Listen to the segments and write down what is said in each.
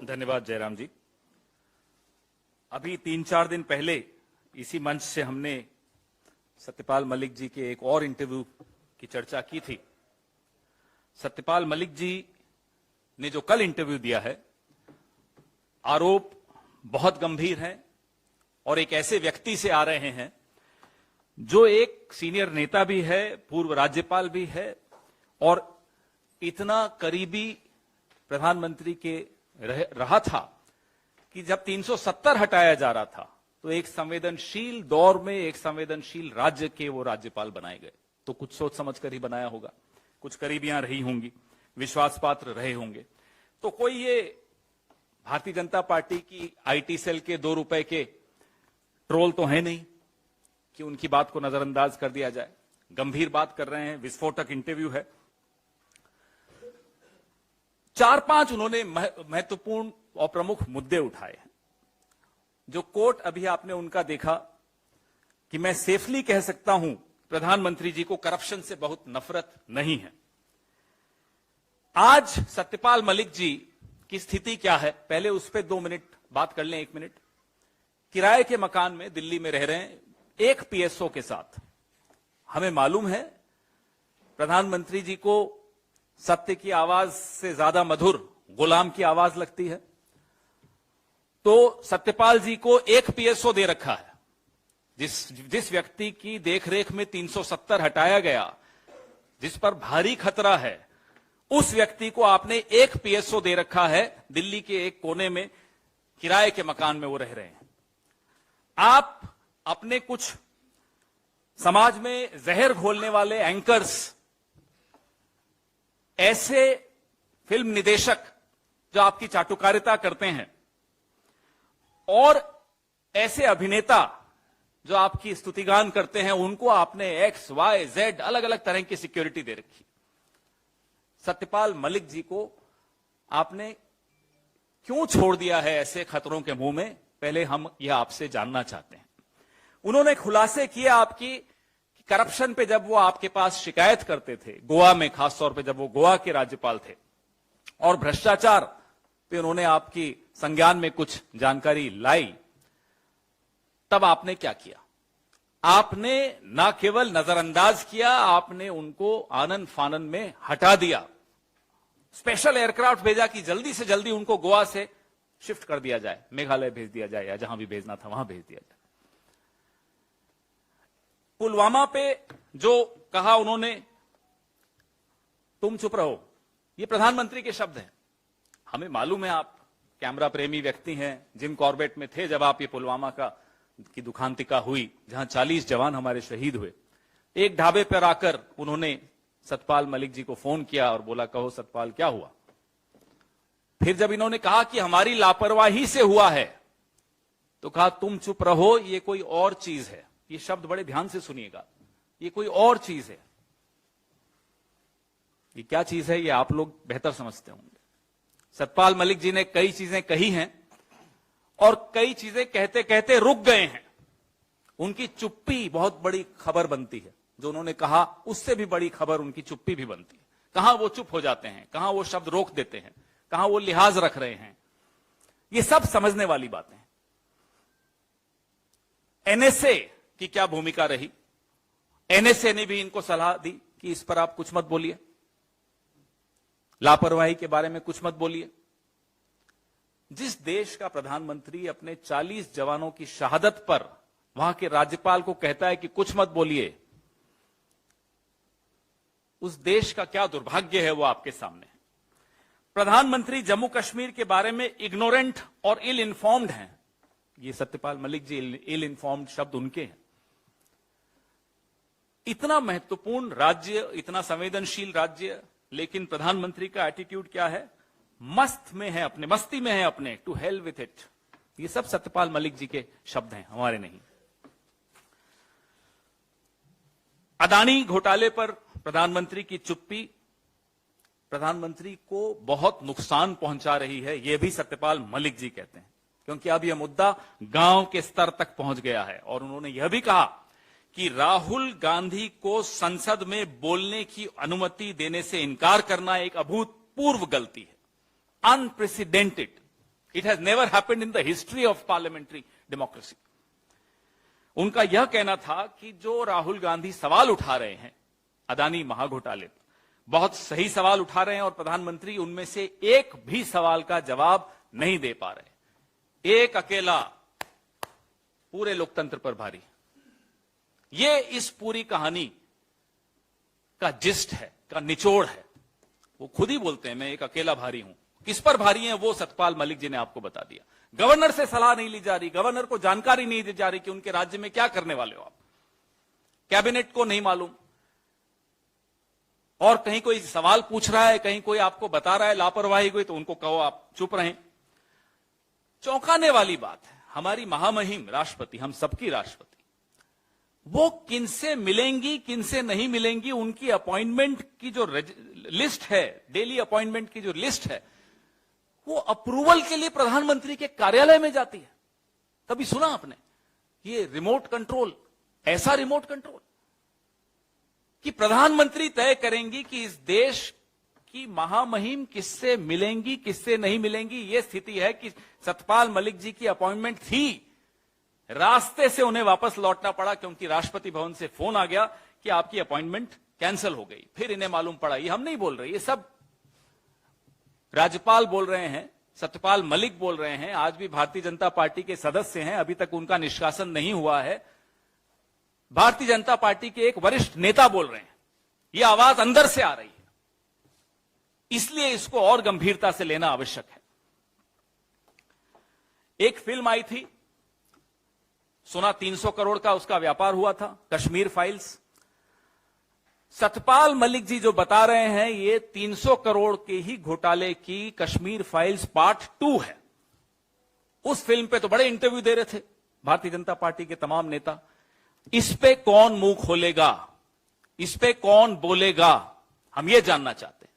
धन्यवाद जयराम जी। अभी 3-4 दिन पहले इसी मंच से हमने सत्यपाल मलिक जी के एक और इंटरव्यू की चर्चा की थी। सत्यपाल मलिक जी ने जो कल इंटरव्यू दिया है, आरोप बहुत गंभीर है और एक ऐसे व्यक्ति से आ रहे हैं जो एक सीनियर नेता भी है, पूर्व राज्यपाल भी है और इतना करीबी प्रधानमंत्री के रहा था कि जब 370 हटाया जा रहा था तो एक संवेदनशील दौर में एक संवेदनशील राज्य के वो राज्यपाल बनाए गए। तो कुछ सोच समझ कर ही बनाया होगा, कुछ करीबियां रही होंगी, विश्वास पात्र रहे होंगे। तो कोई ये भारतीय जनता पार्टी की आईटी सेल के 2 रुपए के ट्रोल तो है नहीं कि उनकी बात को नजरअंदाज कर दिया जाए। गंभीर बात कर रहे हैं, विस्फोटक इंटरव्यू है। 4-5 उन्होंने महत्वपूर्ण और प्रमुख मुद्दे उठाए हैं। जो कोट अभी आपने उनका देखा कि मैं सेफली कह सकता हूं प्रधानमंत्री जी को करप्शन से बहुत नफरत नहीं है। आज सत्यपाल मलिक जी की स्थिति क्या है, पहले उस पर 2 मिनट बात कर लें। 1 मिनट। किराए के मकान में दिल्ली में रह रहे हैं एक पीएसओ के साथ। हमें मालूम है प्रधानमंत्री जी को सत्य की आवाज से ज्यादा मधुर गुलाम की आवाज लगती है, तो सत्यपाल जी को एक पीएसओ दे रखा है। जिस व्यक्ति की देखरेख में 370 हटाया गया, जिस पर भारी खतरा है, उस व्यक्ति को आपने एक पीएसओ दे रखा है। दिल्ली के एक कोने में किराए के मकान में वो रह रहे हैं। आप अपने कुछ समाज में जहर घोलने वाले एंकर्स, ऐसे फिल्म निदेशक जो आपकी चाटुकारिता करते हैं और ऐसे अभिनेता जो आपकी स्तुतिगान करते हैं, उनको आपने X, Y, Z अलग अलग तरह की सिक्योरिटी दे रखी। सत्यपाल मलिक जी को आपने क्यों छोड़ दिया है ऐसे खतरों के मुंह में, पहले हम यह आपसे जानना चाहते हैं। उन्होंने खुलासे किए आपकी करप्शन पे, जब वो आपके पास शिकायत करते थे गोवा में, खासतौर पे जब वो गोवा के राज्यपाल थे, और भ्रष्टाचार पे उन्होंने आपकी संज्ञान में कुछ जानकारी लाई, तब आपने क्या किया? आपने ना केवल नजरअंदाज किया, आपने उनको आनन फानन में हटा दिया। स्पेशल एयरक्राफ्ट भेजा कि जल्दी से जल्दी उनको गोवा से शिफ्ट कर दिया जाए, मेघालय भेज दिया जाए या जहां भी भेजना था वहां भेज दिया जाए। पुलवामा पे जो कहा उन्होंने, तुम चुप रहो, ये प्रधानमंत्री के शब्द हैं। हमें मालूम है आप कैमरा प्रेमी व्यक्ति हैं, जिम कॉर्बेट में थे जब आप ये पुलवामा की दुखांतिका हुई, जहां 40 जवान हमारे शहीद हुए। एक ढाबे पर आकर उन्होंने सत्यपाल मलिक जी को फोन किया और बोला, कहो सत्यपाल क्या हुआ? फिर जब इन्होंने कहा कि हमारी लापरवाही से हुआ है, तो कहा तुम चुप रहो, ये कोई और चीज है। ये शब्द बड़े ध्यान से सुनिएगा, ये कोई और चीज है। ये क्या चीज है ये आप लोग बेहतर समझते होंगे। सत्यपाल मलिक जी ने कई चीजें कही हैं और कई चीजें कहते कहते रुक गए हैं। उनकी चुप्पी बहुत बड़ी खबर बनती है। जो उन्होंने कहा उससे भी बड़ी खबर उनकी चुप्पी भी बनती है। कहां वो चुप हो जाते हैं, कहां वो शब्द रोक देते हैं, कहां वो लिहाज रख रहे हैं, ये सब समझने वाली बातें हैं। एनएसए की क्या भूमिका रही? एनएसए ने भी इनको सलाह दी कि इस पर आप कुछ मत बोलिए, लापरवाही के बारे में कुछ मत बोलिए। जिस देश का प्रधानमंत्री अपने 40 जवानों की शहादत पर वहां के राज्यपाल को कहता है कि कुछ मत बोलिए, उस देश का क्या दुर्भाग्य है वो आपके सामने है। प्रधानमंत्री जम्मू कश्मीर के बारे में इग्नोरेंट और इल इन्फॉर्म्ड हैं। ये सत्यपाल मलिक जी इल इन्फॉर्म्ड शब्द उनके हैं। इतना महत्वपूर्ण राज्य, इतना संवेदनशील राज्य, लेकिन प्रधानमंत्री का एटीट्यूड क्या है? मस्त में है, अपने मस्ती में है अपने, टू हेल विथ इट। ये सब सत्यपाल मलिक जी के शब्द हैं, हमारे नहीं। अदानी घोटाले पर प्रधानमंत्री की चुप्पी प्रधानमंत्री को बहुत नुकसान पहुंचा रही है, यह भी सत्यपाल मलिक जी कहते हैं, क्योंकि अब यह मुद्दा गांव के स्तर तक पहुंच गया है। और उन्होंने यह भी कहा कि राहुल गांधी को संसद में बोलने की अनुमति देने से इनकार करना एक अभूतपूर्व गलती है, unprecedented. It has never happened in the history of parliamentary democracy. उनका यह कहना था कि जो राहुल गांधी सवाल उठा रहे हैं अदानी महाघोटाले पर, बहुत सही सवाल उठा रहे हैं और प्रधानमंत्री उनमें से एक भी सवाल का जवाब नहीं दे पा रहे। एक अकेला पूरे लोकतंत्र पर भारी। ये इस पूरी कहानी का जिस्ट है, का निचोड़ है। वो खुद ही बोलते हैं मैं एक अकेला भारी हूं। किस पर भारी हैं वो सत्यपाल मलिक जी ने आपको बता दिया। गवर्नर से सलाह नहीं ली जा रही, गवर्नर को जानकारी नहीं दी जा रही कि उनके राज्य में क्या करने वाले हो आप। कैबिनेट को नहीं मालूम, और कहीं कोई सवाल पूछ रहा है, कहीं कोई आपको बता रहा है लापरवाही हुई, तो उनको कहो आप चुप रहें। चौंकाने वाली बात है, हमारी महामहिम राष्ट्रपति, हम सबकी राष्ट्रपति, वो किनसे मिलेंगी किनसे नहीं मिलेंगी, उनकी अपॉइंटमेंट की जो लिस्ट है, डेली अपॉइंटमेंट की जो लिस्ट है, वो अप्रूवल के लिए प्रधानमंत्री के कार्यालय में जाती है। कभी सुना आपने ये रिमोट कंट्रोल, ऐसा रिमोट कंट्रोल कि प्रधानमंत्री तय करेंगी कि इस देश की महामहिम किससे मिलेंगी किससे नहीं मिलेंगी। यह स्थिति है कि सत्यपाल मलिक जी की अपॉइंटमेंट थी, रास्ते से उन्हें वापस लौटना पड़ा क्योंकि राष्ट्रपति भवन से फोन आ गया कि आपकी अपॉइंटमेंट कैंसिल हो गई। फिर इन्हें मालूम पड़ा। ये हम नहीं बोल रहे, ये सब राज्यपाल बोल रहे हैं, सत्यपाल मलिक बोल रहे हैं। आज भी भारतीय जनता पार्टी के सदस्य हैं, अभी तक उनका निष्कासन नहीं हुआ है। भारतीय जनता पार्टी के एक वरिष्ठ नेता बोल रहे हैं। यह आवाज अंदर से आ रही है, इसलिए इसको और गंभीरता से लेना आवश्यक है। एक फिल्म आई थी, सुना 300 करोड़ का उसका व्यापार हुआ था, कश्मीर फाइल्स। सत्यपाल मलिक जी जो बता रहे हैं ये 300 करोड़ के ही घोटाले की कश्मीर फाइल्स पार्ट 2 है। उस फिल्म पे तो बड़े इंटरव्यू दे रहे थे भारतीय जनता पार्टी के तमाम नेता। इस पे कौन मुंह खोलेगा, इस पे कौन बोलेगा, हम ये जानना चाहते हैं।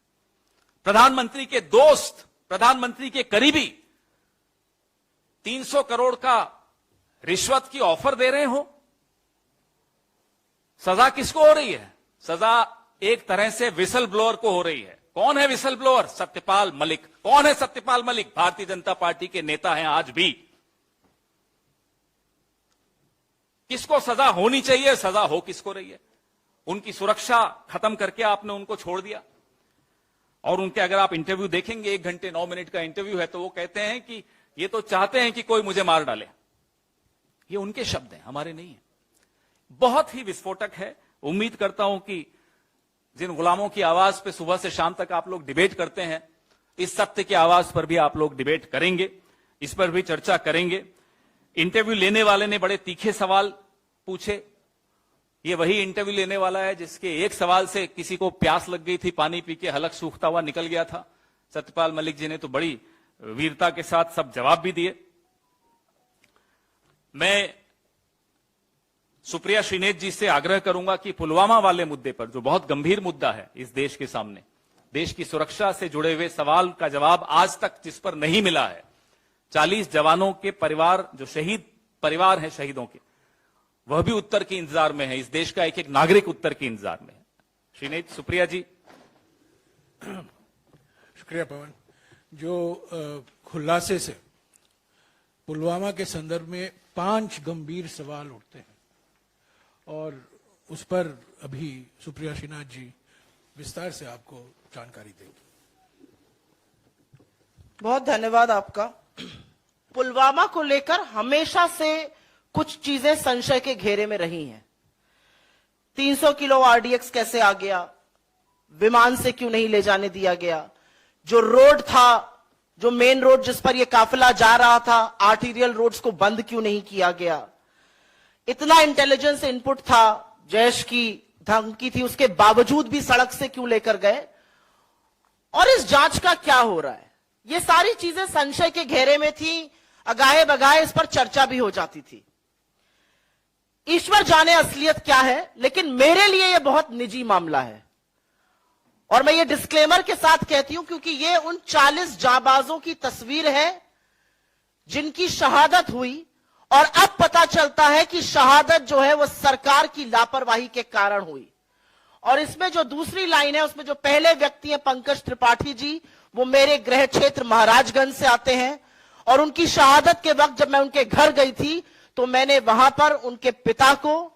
प्रधानमंत्री के दोस्त, प्रधानमंत्री के करीबी 300 करोड़ का रिश्वत की ऑफर दे रहे हो। सजा किसको हो रही है? सजा एक तरह से विसल ब्लोअर को हो रही है। कौन है विसल ब्लोअर? सत्यपाल मलिक। कौन है सत्यपाल मलिक? भारतीय जनता पार्टी के नेता हैं आज भी। किसको सजा होनी चाहिए, सजा हो किसको रही है? उनकी सुरक्षा खत्म करके आपने उनको छोड़ दिया। और उनके अगर आप इंटरव्यू देखेंगे, 1 घंटे 9 मिनट का इंटरव्यू है, तो वो कहते हैं कि ये तो चाहते हैं कि कोई मुझे मार डाले। ये उनके शब्द हैं, हमारे नहीं है। बहुत ही विस्फोटक है। उम्मीद करता हूं कि जिन गुलामों की आवाज पे सुबह से शाम तक आप लोग डिबेट करते हैं, इस सत्य की आवाज पर भी आप लोग डिबेट करेंगे, इस पर भी चर्चा करेंगे। इंटरव्यू लेने वाले ने बड़े तीखे सवाल पूछे। ये वही इंटरव्यू लेने वाला है जिसके एक सवाल से किसी को प्यास लग गई थी, पानी पी के हलक सूखता हुआ निकल गया था। सत्यपाल मलिक जी ने तो बड़ी वीरता के साथ सब जवाब भी दिए। मैं सुप्रिया श्रीनेत जी से आग्रह करूंगा कि पुलवामा वाले मुद्दे पर, जो बहुत गंभीर मुद्दा है इस देश के सामने, देश की सुरक्षा से जुड़े हुए सवाल का जवाब आज तक जिस पर नहीं मिला है, 40 जवानों के परिवार, जो शहीद परिवार हैं शहीदों के, वह भी उत्तर के इंतजार में है। इस देश का एक एक नागरिक उत्तर के इंतजार में है। श्रीनेत, सुप्रिया जी। शुक्रिया पवन। जो खुलासे से पुलवामा के संदर्भ में 5 गंभीर सवाल उठते हैं और उस पर अभी सुप्रिया श्रीनाथ जी विस्तार से आपको जानकारी देंगी। बहुत धन्यवाद आपका। पुलवामा को लेकर हमेशा से कुछ चीजें संशय के घेरे में रही हैं। 300 किलो आरडीएक्स कैसे आ गया? विमान से क्यों नहीं ले जाने दिया गया? जो रोड था, जो मेन रोड जिस पर यह काफिला जा रहा था, आर्टीरियल रोड्स को बंद क्यों नहीं किया गया? इतना इंटेलिजेंस इनपुट था, जैश की धमकी थी, उसके बावजूद भी सड़क से क्यों लेकर गए? और इस जांच का क्या हो रहा है? ये सारी चीजें संशय के घेरे में थी। अगाहे बगाहे इस पर चर्चा भी हो जाती थी। ईश्वर जाने असलियत क्या है, लेकिन मेरे लिए यह बहुत निजी मामला है। और मैं ये डिस्क्लेमर के साथ कहती हूं क्योंकि ये उन 40 जाबाजों की तस्वीर है जिनकी शहादत हुई, और अब पता चलता है कि शहादत जो है वह सरकार की लापरवाही के कारण हुई। और इसमें जो दूसरी लाइन है, उसमें जो पहले व्यक्ति हैं पंकज त्रिपाठी जी, वो मेरे गृह क्षेत्र महाराजगंज से आते हैं और उनकी शहादत के वक्त जब मैं उनके घर गई थी तो मैंने वहां पर उनके पिता को,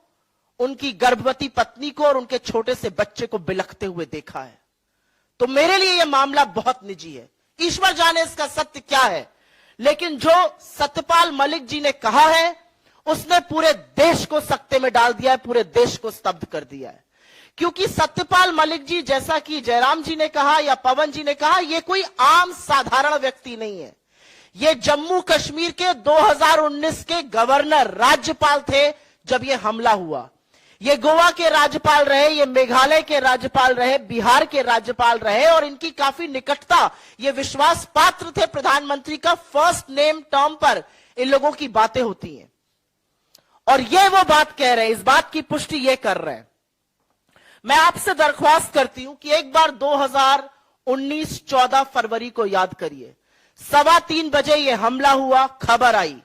उनकी गर्भवती पत्नी को और उनके छोटे से बच्चे को बिलखते हुए देखा है। तो मेरे लिए यह मामला बहुत निजी है, ईश्वर जाने इसका सत्य क्या है, लेकिन जो सत्यपाल मलिक जी ने कहा है उसने पूरे देश को सकते में डाल दिया है, पूरे देश को स्तब्ध कर दिया है। क्योंकि सत्यपाल मलिक जी, जैसा कि जयराम जी ने कहा या पवन जी ने कहा, यह कोई आम साधारण व्यक्ति नहीं है। ये जम्मू कश्मीर के 2019 के गवर्नर, राज्यपाल थे जब यह हमला हुआ। ये गोवा के राज्यपाल रहे, ये मेघालय के राज्यपाल रहे, बिहार के राज्यपाल रहे और इनकी काफी निकटता, ये विश्वास पात्र थे प्रधानमंत्री का। फर्स्ट नेम टर्म पर इन लोगों की बातें होती हैं और ये वो बात कह रहे हैं, इस बात की पुष्टि ये कर रहे हैं। मैं आपसे दरख्वास्त करती हूं कि एक बार 2019 14 फरवरी को याद करिए। 3:15 बजे यह हमला हुआ, खबर आई।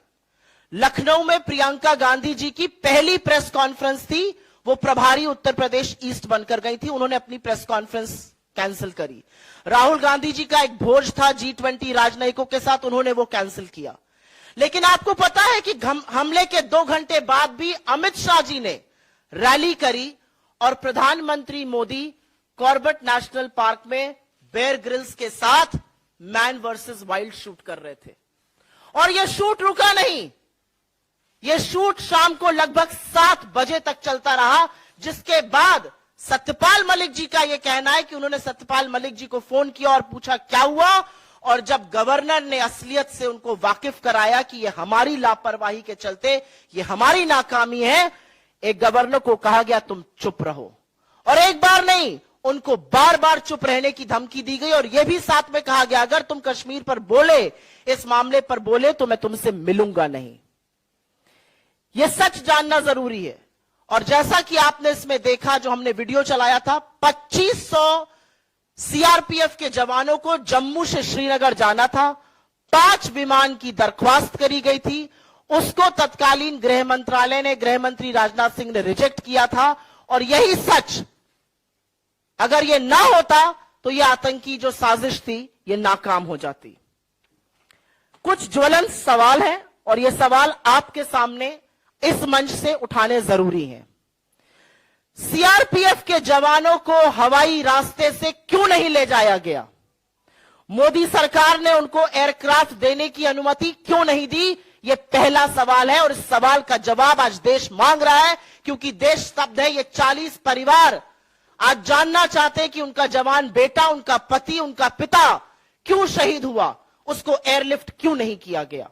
लखनऊ में प्रियंका गांधी जी की पहली प्रेस कॉन्फ्रेंस थी, वो प्रभारी उत्तर प्रदेश ईस्ट बनकर गई थी, उन्होंने अपनी प्रेस कॉन्फ्रेंस कैंसिल करी। राहुल गांधी जी का एक भोज था G20 राजनयिकों के साथ, उन्होंने वो कैंसिल किया। लेकिन आपको पता है कि हमले के 2 घंटे बाद भी अमित शाह जी ने रैली करी और प्रधानमंत्री मोदी कॉर्बेट नेशनल पार्क में बेयर ग्रिल्स के साथ मैन वर्सेस वाइल्ड शूट कर रहे थे। और यह शूट रुका नहीं, यह शूट शाम को लगभग 7 बजे तक चलता रहा, जिसके बाद सत्यपाल मलिक जी का यह कहना है कि उन्होंने सत्यपाल मलिक जी को फोन किया और पूछा क्या हुआ, और जब गवर्नर ने असलियत से उनको वाकिफ कराया कि यह हमारी लापरवाही के चलते, यह हमारी नाकामी है, एक गवर्नर को कहा गया तुम चुप रहो। और एक बार नहीं, उनको बार बार चुप रहने की धमकी दी गई और यह भी साथ में कहा गया अगर तुम कश्मीर पर बोले, इस मामले पर बोले तो मैं तुमसे मिलूंगा नहीं। यह सच जानना जरूरी है। और जैसा कि आपने इसमें देखा, जो हमने वीडियो चलाया था, 2500 सीआरपीएफ के जवानों को जम्मू से श्रीनगर जाना था, 5 विमान की दरख्वास्त करी गई थी, उसको तत्कालीन गृह मंत्रालय ने, गृह मंत्री राजनाथ सिंह ने रिजेक्ट किया था। और यही सच अगर यह ना होता तो यह आतंकी जो साजिश थी यह नाकाम हो जाती। कुछ ज्वलंत सवाल हैं और यह सवाल आपके सामने इस मंच से उठाने जरूरी हैं। सीआरपीएफ के जवानों को हवाई रास्ते से क्यों नहीं ले जाया गया? मोदी सरकार ने उनको एयरक्राफ्ट देने की अनुमति क्यों नहीं दी? यह पहला सवाल है और इस सवाल का जवाब आज देश मांग रहा है, क्योंकि देश स्तब्ध है। ये 40 परिवार आज जानना चाहते हैं कि उनका जवान बेटा, उनका पति, उनका पिता क्यों शहीद हुआ, उसको एयरलिफ्ट क्यों नहीं किया गया।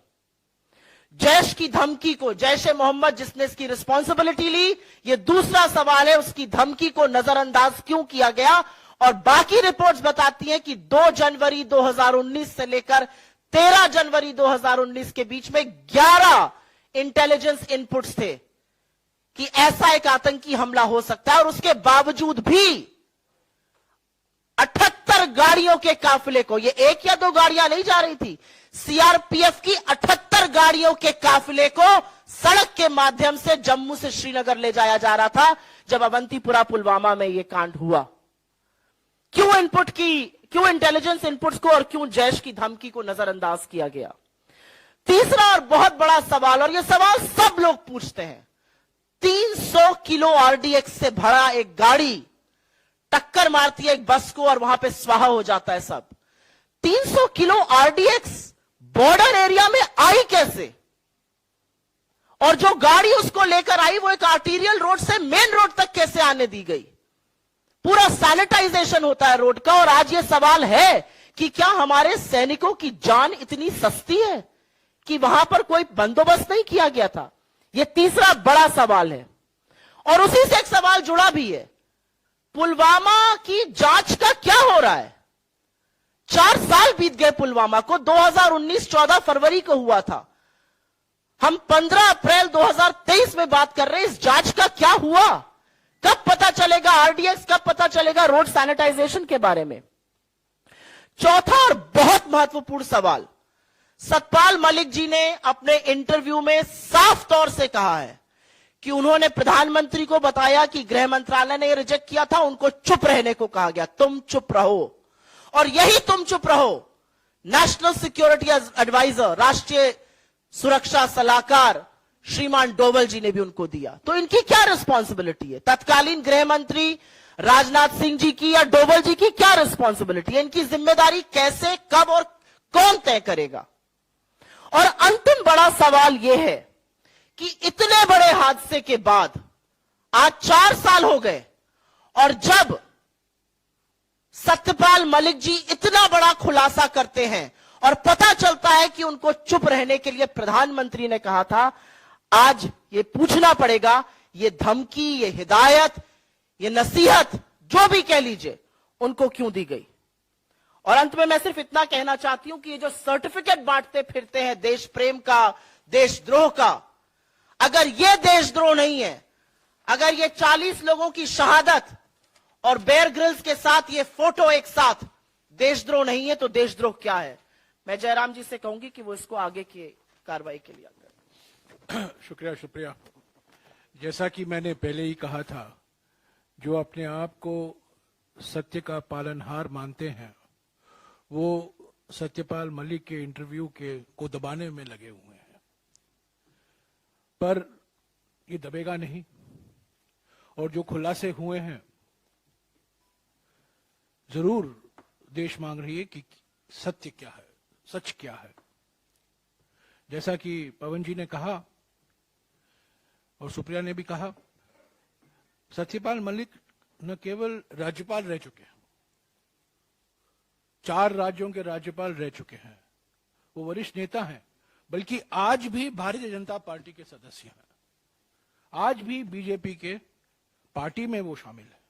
जैश की धमकी को, जैश ए मोहम्मद जिसने इसकी रिस्पॉन्सिबिलिटी ली, यह दूसरा सवाल है, उसकी धमकी को नजरअंदाज क्यों किया गया। और बाकी रिपोर्ट्स बताती हैं कि 2 जनवरी 2019 से लेकर 13 जनवरी 2019 के बीच में 11 इंटेलिजेंस इनपुट्स थे कि ऐसा एक आतंकी हमला हो सकता है। और उसके बावजूद भी 78 गाड़ियों के काफिले को, ये 1 या 2 गाड़ियां नहीं जा रही थी, सीआरपीएफ की 78 गाड़ियों के काफिले को सड़क के माध्यम से जम्मू से श्रीनगर ले जाया जा रहा था जब अवंतीपुरा पुलवामा में यह कांड हुआ। क्यों इंटेलिजेंस इनपुट्स को और क्यों जैश की धमकी को नजरअंदाज किया गया? तीसरा और बहुत बड़ा सवाल, और यह सवाल सब लोग पूछते हैं, 300 किलो आरडीएक्स से भरा एक गाड़ी टक्कर मारती है एक बस को और वहां पे स्वाहा हो जाता है सब। 300 किलो आरडीएक्स बॉर्डर एरिया में आई कैसे? और जो गाड़ी उसको लेकर आई वो एक आर्टीरियल रोड से मेन रोड तक कैसे आने दी गई? पूरा सैनिटाइजेशन होता है रोड का। और आज ये सवाल है कि क्या हमारे सैनिकों की जान इतनी सस्ती है कि वहां पर कोई बंदोबस्त नहीं किया गया था? यह तीसरा बड़ा सवाल है। और उसी से एक सवाल जुड़ा भी है, पुलवामा की जांच का क्या हो रहा है? 4 साल बीत गए पुलवामा को, 2019 14 फरवरी को हुआ था, हम 15 अप्रैल 2023 में बात कर रहे हैं। इस जांच का क्या हुआ? कब पता चलेगा आरडीएक्स, कब पता चलेगा रोड सैनिटाइजेशन के बारे में? चौथा और बहुत महत्वपूर्ण सवाल, सतपाल मलिक जी ने अपने इंटरव्यू में साफ तौर से कहा है कि उन्होंने प्रधानमंत्री को बताया कि गृह मंत्रालय ने रिजेक्ट किया था, उनको चुप रहने को कहा गया, तुम चुप रहो। और यही तुम चुप रहो नेशनल सिक्योरिटी एडवाइजर, राष्ट्रीय सुरक्षा सलाहकार श्रीमान डोवल जी ने भी उनको दिया। तो इनकी क्या रिस्पॉन्सिबिलिटी है? तत्कालीन गृह मंत्री राजनाथ सिंह जी की या डोवल जी की क्या रिस्पॉन्सिबिलिटी है? इनकी जिम्मेदारी कैसे, कब और कौन तय करेगा? और अंतिम बड़ा सवाल यह है कि इतने बड़े हादसे के बाद आज 4 साल हो गए और जब सत्यपाल मलिक जी इतना बड़ा खुलासा करते हैं और पता चलता है कि उनको चुप रहने के लिए प्रधानमंत्री ने कहा था, आज ये पूछना पड़ेगा, ये धमकी, ये हिदायत, ये नसीहत, जो भी कह लीजिए, उनको क्यों दी गई? और अंत में मैं सिर्फ इतना कहना चाहती हूं कि ये जो सर्टिफिकेट बांटते फिरते हैं देश प्रेम का, देशद्रोह का, अगर ये देशद्रोह नहीं है, अगर ये 40 लोगों की शहादत और बेयर ग्रिल्स के साथ ये फोटो एक साथ देशद्रोह नहीं है, तो देशद्रोह क्या है? मैं जयराम जी से कहूंगी कि वो इसको आगे की कार्रवाई के लिए करें। शुक्रिया। जैसा कि मैंने पहले ही कहा था, जो अपने आप को सत्य का पालनहार मानते हैं, वो सत्यपाल मलिक के इंटरव्यू को दबाने में लगे हुए हैं, पर ये दबेगा नहीं। और जो खुलासे हुए हैं, जरूर देश मांग रही है कि सत्य क्या है, सच क्या है। जैसा कि पवन जी ने कहा और सुप्रिया ने भी कहा, सत्यपाल मलिक न केवल राज्यपाल रह चुके हैं, 4 राज्यों के राज्यपाल रह चुके हैं, वो वरिष्ठ नेता हैं, बल्कि आज भी भारतीय जनता पार्टी के सदस्य हैं, आज भी बीजेपी के पार्टी में वो शामिल है।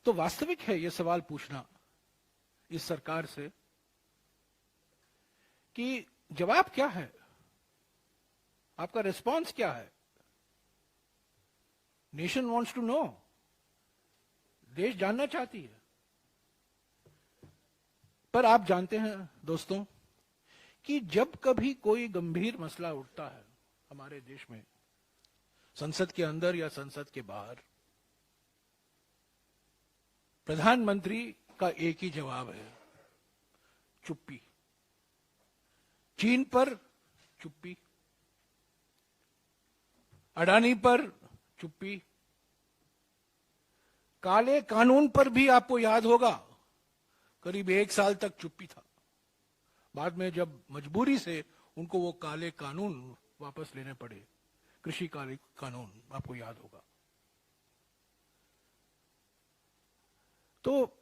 तो वास्तविक है ये सवाल पूछना इस सरकार से कि जवाब क्या है, आपका रिस्पांस क्या है? नेशन वांट्स टू नो, देश जानना चाहती है। पर आप जानते हैं दोस्तों कि जब कभी कोई गंभीर मसला उठता है हमारे देश में, संसद के अंदर या संसद के बाहर, प्रधानमंत्री का एक ही जवाब है, चुप्पी। चीन पर चुप्पी, अडानी पर चुप्पी, काले कानून पर भी आपको याद होगा करीब 1 साल तक चुप्पी था। बाद में जब मजबूरी से उनको वो काले कानून वापस लेने पड़े, कृषि काले कानून, आपको याद होगा। तो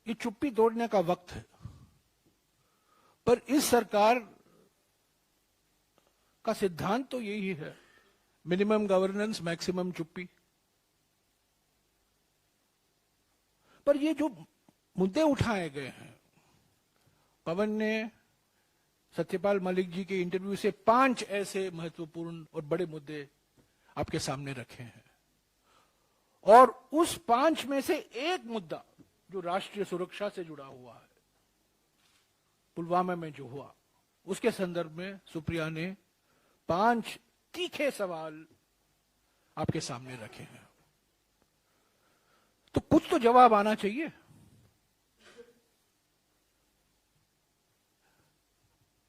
ये चुप्पी तोड़ने का वक्त है। पर इस सरकार का सिद्धांत तो यही है, मिनिमम गवर्नेंस, मैक्सिमम चुप्पी। पर ये जो मुद्दे उठाए गए हैं, पवन ने सत्यपाल मलिक जी के इंटरव्यू से 5 ऐसे महत्वपूर्ण और बड़े मुद्दे आपके सामने रखे हैं, और उस 5 में से एक मुद्दा जो राष्ट्रीय सुरक्षा से जुड़ा हुआ है, पुलवामा में जो हुआ, उसके संदर्भ में सुप्रिया ने 5 तीखे सवाल आपके सामने रखे हैं। तो कुछ तो जवाब आना चाहिए।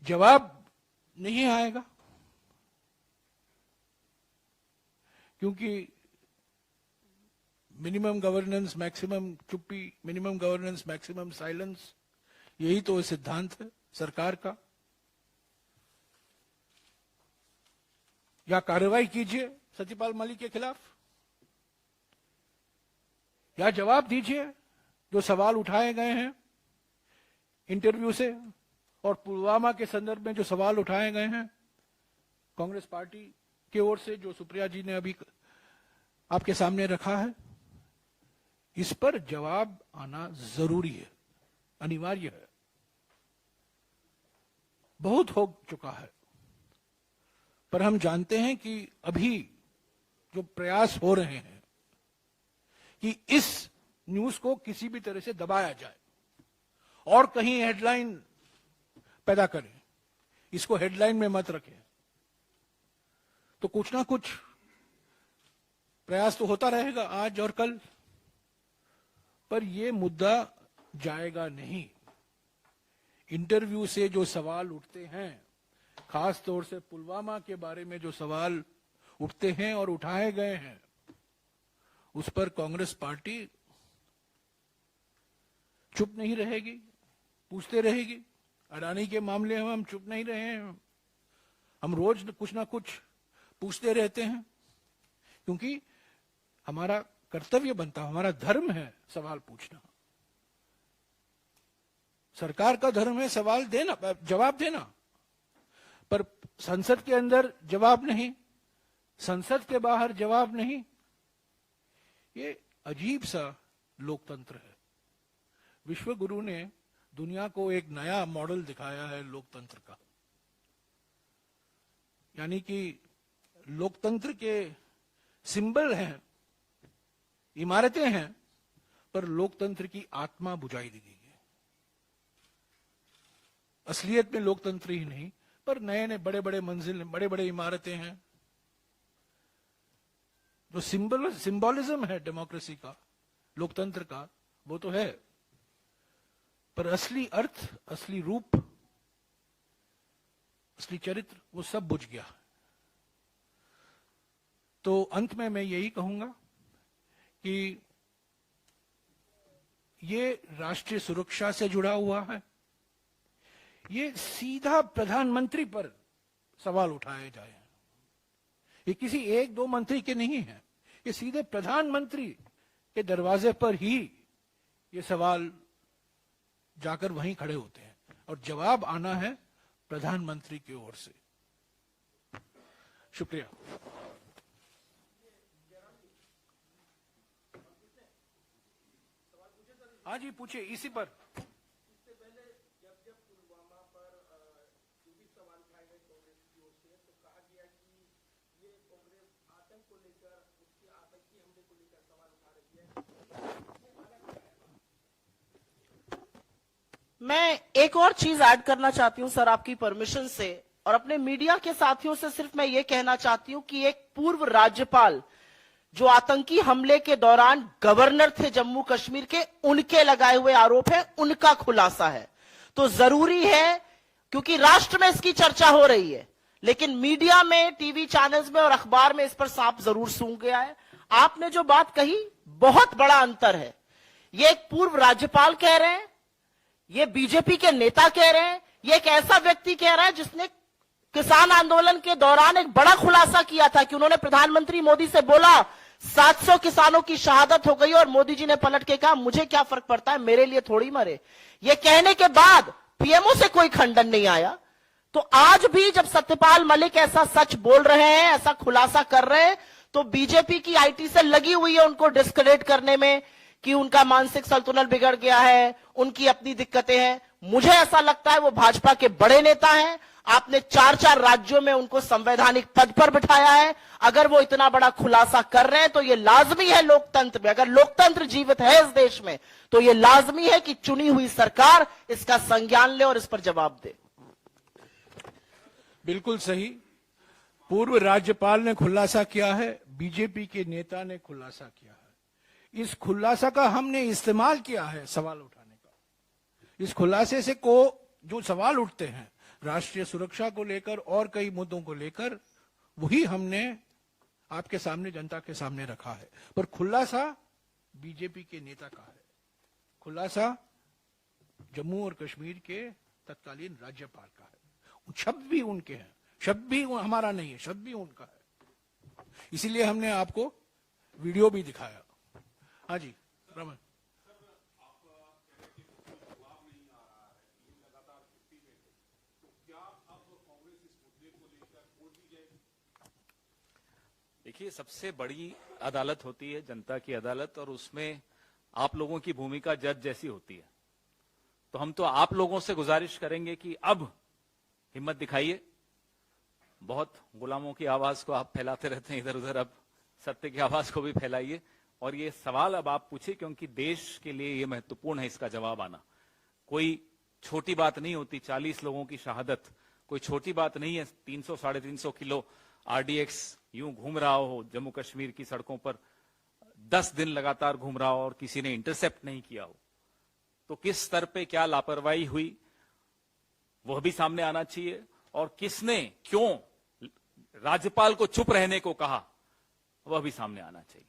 जवाब नहीं आएगा क्योंकि मिनिमम गवर्नेंस, मैक्सिमम चुप्पी, मिनिमम गवर्नेंस, मैक्सिमम साइलेंस, यही तो सिद्धांत है सरकार का। या कार्रवाई कीजिए सत्यपाल मलिक के खिलाफ, या जवाब दीजिए जो सवाल उठाए गए हैं इंटरव्यू से और पुलवामा के संदर्भ में जो सवाल उठाए गए हैं कांग्रेस पार्टी की ओर से, जो सुप्रिया जी ने अभी आपके सामने रखा है। इस पर जवाब आना जरूरी है, अनिवार्य है। बहुत हो चुका है, पर हम जानते हैं कि अभी जो प्रयास हो रहे हैं कि इस न्यूज को किसी भी तरह से दबाया जाए और कहीं हेडलाइन पैदा करें, इसको हेडलाइन में मत रखें, तो कुछ ना कुछ प्रयास तो होता रहेगा आज और कल। पर यह मुद्दा जाएगा नहीं। इंटरव्यू से जो सवाल उठते हैं, खास तौर से पुलवामा के बारे में जो सवाल उठते हैं और उठाए गए हैं, उस पर कांग्रेस पार्टी चुप नहीं रहेगी, पूछते रहेगी। अडानी के मामले में हम चुप नहीं रहे हैं, हम रोज कुछ ना कुछ पूछते रहते हैं, क्योंकि हमारा कर्तव्य बनता है, हमारा धर्म है सवाल पूछना। सरकार का धर्म है सवाल देना, जवाब देना, पर संसद के अंदर जवाब नहीं, संसद के बाहर जवाब नहीं। ये अजीब सा लोकतंत्र है। विश्व गुरु ने दुनिया को एक नया मॉडल दिखाया है लोकतंत्र का, यानी कि लोकतंत्र के सिंबल हैं, इमारतें हैं, पर लोकतंत्र की आत्मा बुझाई दी गई है। असलियत में लोकतंत्र ही नहीं, पर नए नए बड़े बड़े मंजिल, बड़े बड़े इमारतें हैं। जो सिंबॉलिज्म है डेमोक्रेसी का, लोकतंत्र का, वो तो है, पर असली अर्थ, असली रूप, असली चरित्र, वो सब बुझ गया। तो अंत में मैं यही कहूंगा कि ये राष्ट्रीय सुरक्षा से जुड़ा हुआ है। ये सीधा प्रधानमंत्री पर सवाल उठाए जाए, ये किसी एक दो मंत्री के नहीं है, ये सीधे प्रधानमंत्री के दरवाजे पर ही ये सवाल जाकर वहीं खड़े होते हैं, और जवाब आना है प्रधानमंत्री की ओर से। शुक्रिया। हाँ जी, पूछिए इसी पर। इससे पहले जब पुलवामा पर जो भी सवाल उठाए गए कांग्रेस की ओर से, तो कहा गया कि ये कांग्रेस आतंक को लेकर, उसके आतंकी हमले को लेकर सवाल उठा रही है। मैं एक और चीज ऐड करना चाहती हूं सर, आपकी परमिशन से, और अपने मीडिया के साथियों से सिर्फ मैं ये कहना चाहती हूं कि एक पूर्व राज्यपाल जो आतंकी हमले के दौरान गवर्नर थे जम्मू कश्मीर के, उनके लगाए हुए आरोप है, उनका खुलासा है। तो जरूरी है, क्योंकि राष्ट्र में इसकी चर्चा हो रही है, लेकिन मीडिया में, टीवी चैनल्स में और अखबार में इस पर सांप जरूर सूंघ गया है। आपने जो बात कही, बहुत बड़ा अंतर है। ये एक पूर्व राज्यपाल कह रहे हैं, ये बीजेपी के नेता कह रहे हैं, ये एक ऐसा व्यक्ति कह रहा है जिसने किसान आंदोलन के दौरान एक बड़ा खुलासा किया था कि उन्होंने प्रधानमंत्री मोदी से बोला 700 किसानों की शहादत हो गई, और मोदी जी ने पलट के कहा मुझे क्या फर्क पड़ता है, मेरे लिए थोड़ी मरे। ये कहने के बाद पीएमओ से कोई खंडन नहीं आया। तो आज भी जब सत्यपाल मलिक ऐसा सच बोल रहे हैं, ऐसा खुलासा कर रहे हैं, तो बीजेपी की आईटी से लगी हुई है उनको डिस्क्रेडिट करने में कि उनका मानसिक संतुलन बिगड़ गया है, उनकी अपनी दिक्कतें हैं। मुझे ऐसा लगता है वो भाजपा के बड़े नेता हैं, आपने 4-4 राज्यों में उनको संवैधानिक पद पर बिठाया है। अगर वो इतना बड़ा खुलासा कर रहे हैं तो ये लाजमी है लोकतंत्र में, अगर लोकतंत्र जीवित है इस देश में, तो ये लाजमी है कि चुनी हुई सरकार इसका संज्ञान ले और इस पर जवाब दे। बिल्कुल सही, पूर्व राज्यपाल ने खुलासा किया है, बीजेपी के नेता ने खुलासा किया है। इस खुलासा का हमने इस्तेमाल किया है सवाल उठाने का। इस खुलासे से को जो सवाल उठते हैं राष्ट्रीय सुरक्षा को लेकर और कई मुद्दों को लेकर, वही हमने आपके सामने, जनता के सामने रखा है। पर खुलासा बीजेपी के नेता का है, खुलासा जम्मू और कश्मीर के तत्कालीन राज्यपाल का है। शब्द भी उनके हैं, शब्द भी हमारा नहीं है, शब्द भी उनका है। इसीलिए हमने आपको वीडियो भी दिखाया। हाँ जी रमन। देखिए, सबसे बड़ी अदालत होती है जनता की अदालत, और उसमें आप लोगों की भूमिका जज जैसी होती है। तो हम तो आप लोगों से गुजारिश करेंगे कि अब हिम्मत दिखाइए। बहुत गुलामों की आवाज को आप फैलाते रहते हैं इधर उधर, अब सत्य की आवाज को भी फैलाइए, और ये सवाल अब आप पूछिए, क्योंकि देश के लिए ये महत्वपूर्ण है इसका जवाब आना। कोई छोटी बात नहीं होती, 40 लोगों की शहादत कोई छोटी बात नहीं है। 300-350 किलो आरडीएक्स यूं घूम रहा हो जम्मू कश्मीर की सड़कों पर, 10 दिन लगातार घूम रहा हो और किसी ने इंटरसेप्ट नहीं किया हो, तो किस स्तर पे क्या लापरवाही हुई वह भी सामने आना चाहिए, और किसने क्यों राज्यपाल को चुप रहने को कहा वह भी सामने आना चाहिए।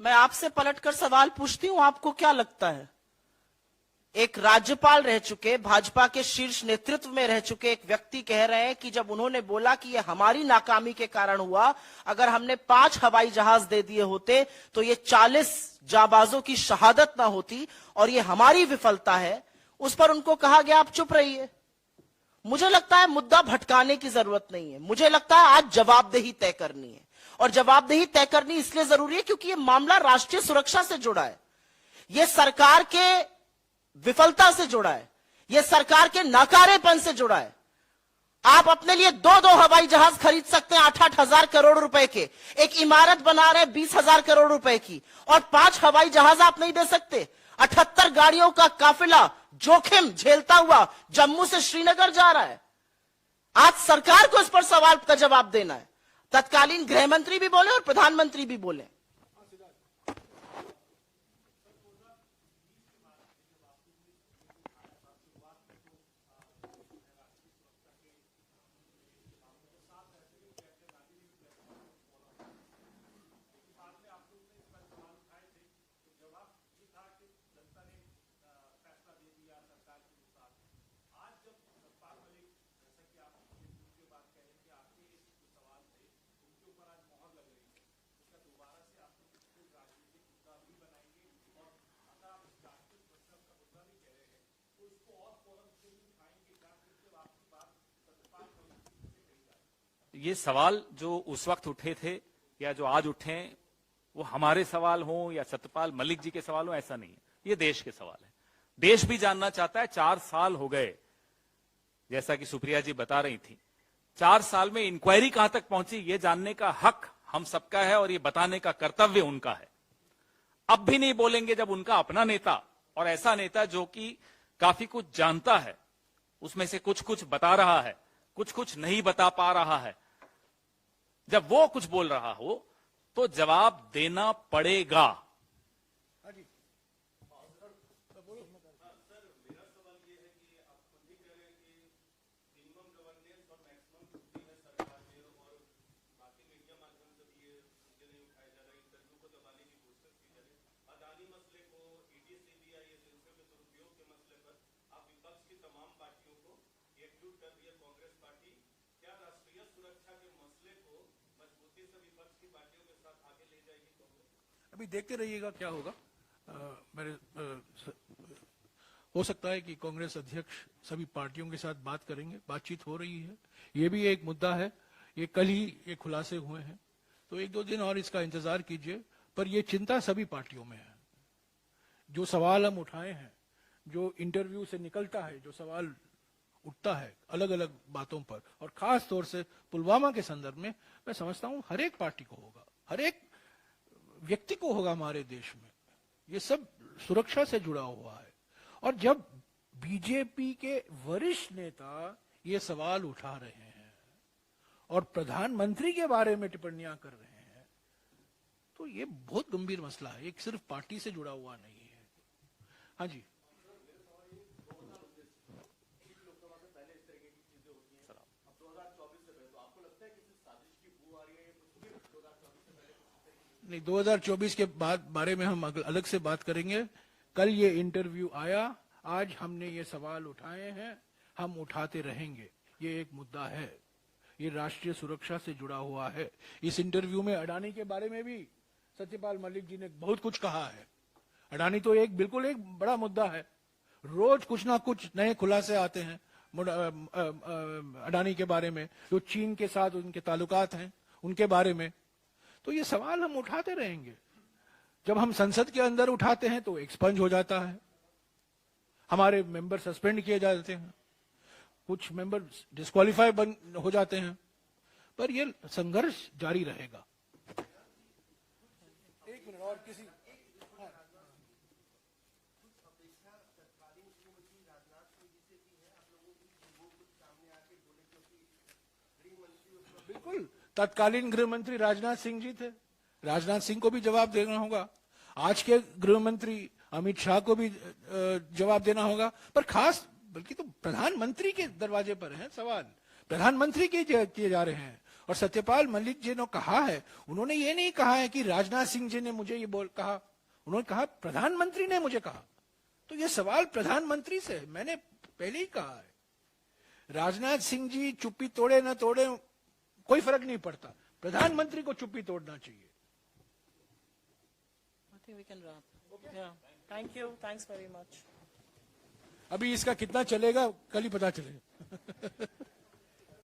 मैं आपसे पलटकर सवाल पूछती हूं, आपको क्या लगता है, एक राज्यपाल रह चुके, भाजपा के शीर्ष नेतृत्व में रह चुके एक व्यक्ति कह रहे हैं कि जब उन्होंने बोला कि ये हमारी नाकामी के कारण हुआ, अगर हमने 5 हवाई जहाज दे दिए होते तो ये 40 जाबाजों की शहादत ना होती और ये हमारी विफलता है। उस पर उनको कहा गया आप चुप रहिए। मुझे लगता है मुद्दा भटकाने की जरूरत नहीं है, मुझे लगता है आज जवाबदेही तय करनी है, और जवाबदेही तय करनी इसलिए जरूरी है क्योंकि ये मामला राष्ट्रीय सुरक्षा से जुड़ा है, ये सरकार के विफलता से जुड़ा है, ये सरकार के नाकारेपन से जुड़ा है। आप अपने लिए 2-2 हवाई जहाज खरीद सकते हैं 8-8 हजार करोड़ रुपए के, एक इमारत बना रहे 20,000 करोड़ रुपए की, और 5 हवाई जहाज आप नहीं दे सकते। 78 गाड़ियों का काफिला जोखिम झेलता हुआ जम्मू से श्रीनगर जा रहा है। आज सरकार को इस पर सवाल का जवाब देना है। तत्कालीन गृह मंत्री भी बोले और प्रधानमंत्री भी बोले। ये सवाल जो उस वक्त उठे थे या जो आज उठे हैं, वो हमारे सवाल हों या सत्यपाल मलिक जी के सवाल हों, ऐसा नहीं है। ये देश के सवाल है। देश भी जानना चाहता है। 4 साल हो गए, जैसा कि सुप्रिया जी बता रही थी, 4 साल में इंक्वायरी कहां तक पहुंची, ये जानने का हक हम सबका है और ये बताने का कर्तव्य उनका है। अब भी नहीं बोलेंगे जब उनका अपना नेता, और ऐसा नेता जो कि काफी कुछ जानता है, उसमें से कुछ कुछ बता रहा है, कुछ कुछ नहीं बता पा रहा है, जब वो कुछ बोल रहा हो तो जवाब देना पड़ेगा। अभी देखते रहिएगा क्या होगा। हो सकता है कि कांग्रेस अध्यक्ष सभी पार्टियों के साथ बात करेंगे, बातचीत हो रही है। ये भी एक मुद्दा है, ये कल ही ये खुलासे हुए हैं, तो 1-2 दिन और इसका इंतजार कीजिए। पर ये चिंता सभी पार्टियों में है। जो सवाल हम उठाए हैं, जो इंटरव्यू से निकलता है, जो सवाल उठता है अलग अलग बातों पर, और खास तौर से पुलवामा के संदर्भ में, मैं समझता हूं हर एक पार्टी को होगा, हर एक व्यक्ति को होगा हमारे देश में। ये सब सुरक्षा से जुड़ा हुआ है। और जब बीजेपी के वरिष्ठ नेता ये सवाल उठा रहे हैं और प्रधानमंत्री के बारे में टिप्पणियां कर रहे हैं, तो ये बहुत गंभीर मसला है, एक सिर्फ पार्टी से जुड़ा हुआ नहीं है। हाँ जी, नहीं, 2024 के बाद बारे में हम अलग से बात करेंगे। कल ये इंटरव्यू आया, आज हमने ये सवाल उठाए हैं, हम उठाते रहेंगे। ये एक मुद्दा है, ये राष्ट्रीय सुरक्षा से जुड़ा हुआ है। इस इंटरव्यू में अडानी के बारे में भी सत्यपाल मलिक जी ने बहुत कुछ कहा है। अडानी तो एक बिल्कुल एक बड़ा मुद्दा है, रोज कुछ ना कुछ नए खुलासे आते हैं अडानी के बारे में, जो चीन के साथ उनके ताल्लुकात हैं उनके बारे में। तो ये सवाल हम उठाते रहेंगे। जब हम संसद के अंदर उठाते हैं तो एक्सपंज हो जाता है, हमारे मेंबर सस्पेंड किए जाते हैं, कुछ मेंबर डिस्क्वालीफाई हो जाते हैं, पर ये संघर्ष जारी रहेगा। एक मिनट और किसी बिल्कुल तत्कालीन गृह मंत्री राजनाथ सिंह जी थे, राजनाथ सिंह को भी जवाब देना होगा, आज के गृह मंत्री अमित शाह को भी जवाब देना होगा, पर खास बल्कि तो प्रधानमंत्री के दरवाजे पर है सवाल, प्रधानमंत्री के किए जा रहे हैं। और सत्यपाल मलिक जी ने कहा है, उन्होंने ये नहीं कहा है कि राजनाथ सिंह जी ने मुझे ये कहा, उन्होंने कहा प्रधानमंत्री ने मुझे कहा। तो ये सवाल प्रधानमंत्री से है, मैंने पहले ही कहा है, राजनाथ सिंह जी चुप्पी तोड़े ना तोड़े कोई फर्क नहीं पड़ता, प्रधानमंत्री को चुप्पी तोड़ना चाहिए। I think we can wrap. Yeah. Thank you. Thanks very much. अभी इसका कितना चलेगा कल ही पता चलेगा।